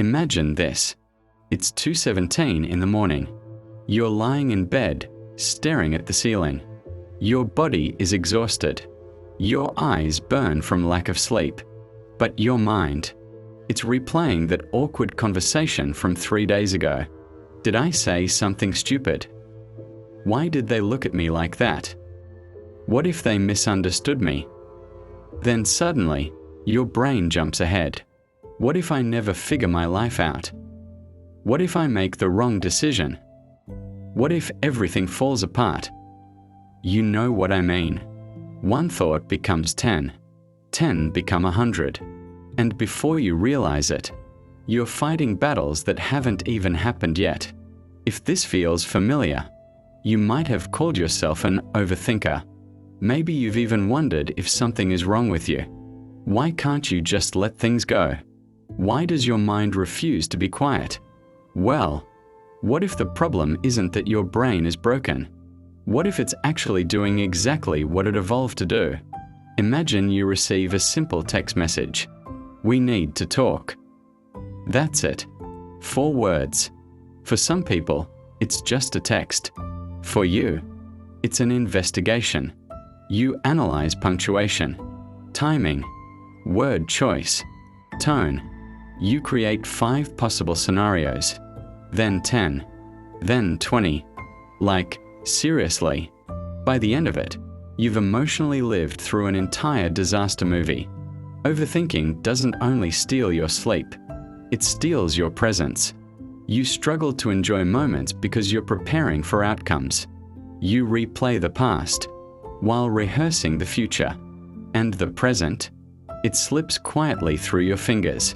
Imagine this. It's 2:17 in the morning. You're lying in bed, staring at the ceiling. Your body is exhausted. Your eyes burn from lack of sleep. But your mind, it's replaying that awkward conversation from 3 days ago. Did I say something stupid? Why did they look at me like that? What if they misunderstood me? Then suddenly, your brain jumps ahead. What if I never figure my life out? What if I make the wrong decision? What if everything falls apart? You know what I mean. One thought becomes 10. 10 become 100. And before you realize it, you're fighting battles that haven't even happened yet. If this feels familiar, you might have called yourself an overthinker. Maybe you've even wondered if something is wrong with you. Why can't you just let things go? Why does your mind refuse to be quiet? Well, what if the problem isn't that your brain is broken? What if it's actually doing exactly what it evolved to do? Imagine you receive a simple text message. We need to talk. That's it. 4 words. For some people, it's just a text. For you, it's an investigation. You analyze punctuation, timing, word choice, tone. You create 5 possible scenarios, then 10, then 20. Like, seriously, by the end of it, you've emotionally lived through an entire disaster movie. Overthinking doesn't only steal your sleep, it steals your presence. You struggle to enjoy moments because you're preparing for outcomes. You replay the past while rehearsing the future. And the present, it slips quietly through your fingers.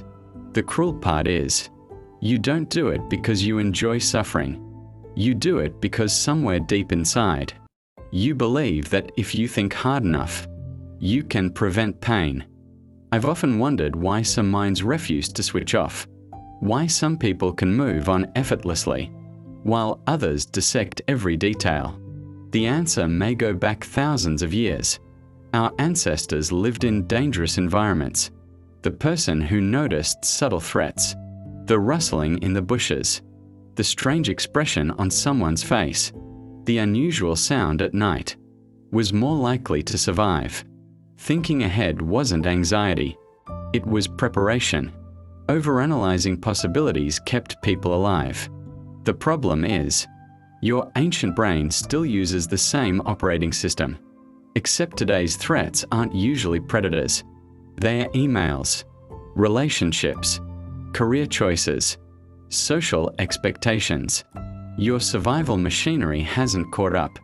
The cruel part is, you don't do it because you enjoy suffering. You do it because somewhere deep inside, you believe that if you think hard enough, you can prevent pain. I've often wondered why some minds refuse to switch off. Why some people can move on effortlessly, while others dissect every detail. The answer may go back thousands of years. Our ancestors lived in dangerous environments. The person who noticed subtle threats, the rustling in the bushes, the strange expression on someone's face, the unusual sound at night, was more likely to survive. Thinking ahead wasn't anxiety, it was preparation. Overanalyzing possibilities kept people alive. The problem is, your ancient brain still uses the same operating system. Except today's threats aren't usually predators. They're emails, relationships, career choices, social expectations. Your survival machinery hasn't caught up.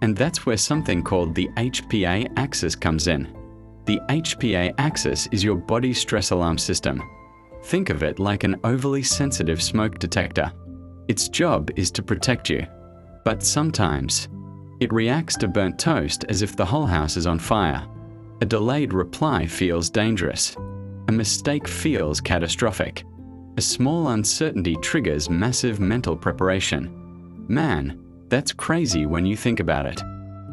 And that's where something called the HPA axis comes in. The HPA axis is your body's stress alarm system. Think of it like an overly sensitive smoke detector. Its job is to protect you. But sometimes, it reacts to burnt toast as if the whole house is on fire. A delayed reply feels dangerous. A mistake feels catastrophic. A small uncertainty triggers massive mental preparation. Man, that's crazy when you think about it.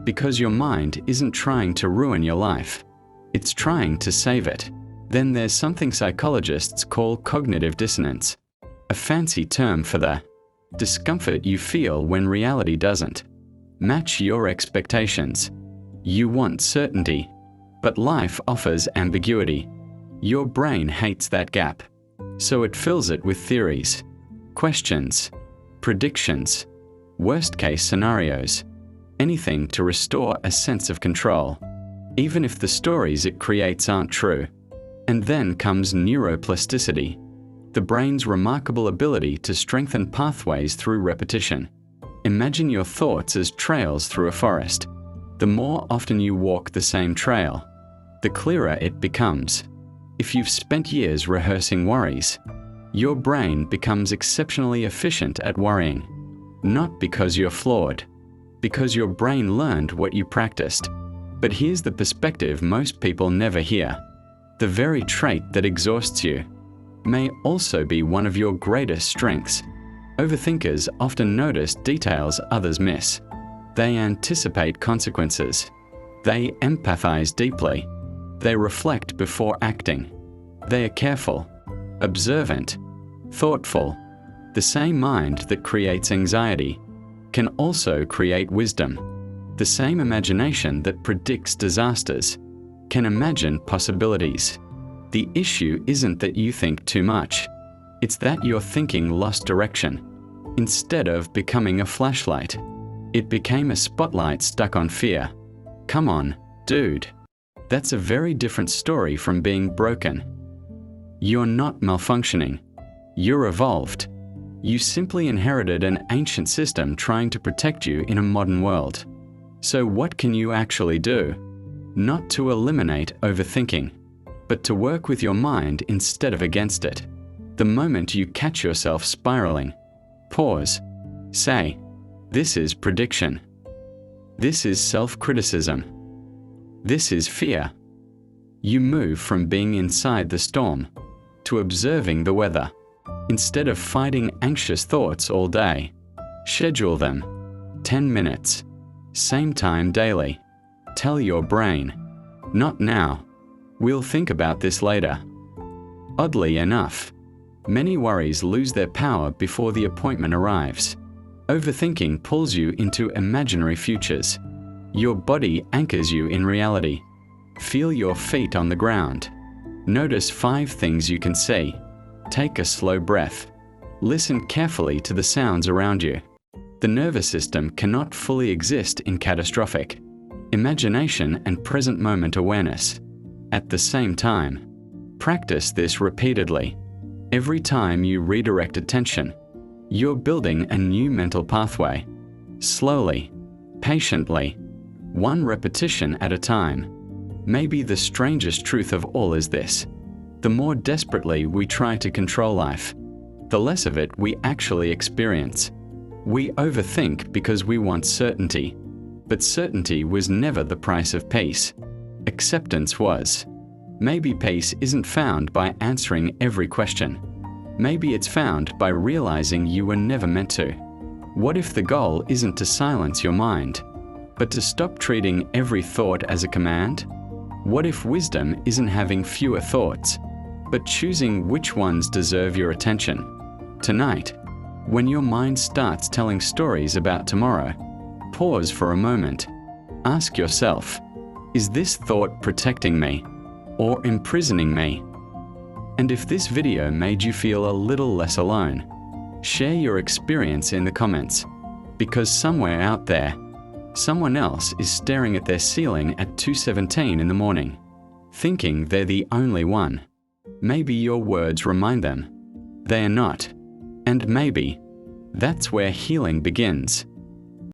Because your mind isn't trying to ruin your life. It's trying to save it. Then there's something psychologists call cognitive dissonance. A fancy term for the discomfort you feel when reality doesn't match your expectations. You want certainty, but life offers ambiguity. Your brain hates that gap, so it fills it with theories, questions, predictions, worst-case scenarios, anything to restore a sense of control, even if the stories it creates aren't true. And then comes neuroplasticity, the brain's remarkable ability to strengthen pathways through repetition. Imagine your thoughts as trails through a forest. The more often you walk the same trail, the clearer it becomes. If you've spent years rehearsing worries, your brain becomes exceptionally efficient at worrying. Not because you're flawed, because your brain learned what you practiced. But here's the perspective most people never hear. The very trait that exhausts you may also be one of your greatest strengths. Overthinkers often notice details others miss. They anticipate consequences. They empathize deeply. They reflect before acting. They are careful, observant, thoughtful. The same mind that creates anxiety can also create wisdom. The same imagination that predicts disasters can imagine possibilities. The issue isn't that you think too much. It's that your thinking lost direction. Instead of becoming a flashlight, it became a spotlight stuck on fear. Come on, dude. That's a very different story from being broken. You're not malfunctioning. You're evolved. You simply inherited an ancient system trying to protect you in a modern world. So what can you actually do? Not to eliminate overthinking, but to work with your mind instead of against it. The moment you catch yourself spiraling, pause. Say, this is prediction. This is self-criticism. This is fear. You move from being inside the storm to observing the weather. Instead of fighting anxious thoughts all day, schedule them. 10 minutes. Same time daily. Tell your brain, not now. We'll think about this later. Oddly enough, many worries lose their power before the appointment arrives. Overthinking pulls you into imaginary futures. Your body anchors you in reality. Feel your feet on the ground. Notice 5 things you can see. Take a slow breath. Listen carefully to the sounds around you. The nervous system cannot fully exist in catastrophic. Imagination and present moment awareness. At the same time, practice this repeatedly. Every time you redirect attention, you're building a new mental pathway. Slowly, patiently, one repetition at a time. Maybe the strangest truth of all is this: the more desperately we try to control life, the less of it we actually experience. We overthink because we want certainty, but certainty was never the price of peace. Acceptance was. Maybe peace isn't found by answering every question. Maybe it's found by realizing you were never meant to. What if the goal isn't to silence your mind, but to stop treating every thought as a command? What if wisdom isn't having fewer thoughts, but choosing which ones deserve your attention? Tonight, when your mind starts telling stories about tomorrow, pause for a moment. Ask yourself, is this thought protecting me or imprisoning me? And if this video made you feel a little less alone, share your experience in the comments, because somewhere out there, someone else is staring at their ceiling at 2:17 in the morning, thinking they're the only one. Maybe your words remind them they are not. And maybe that's where healing begins.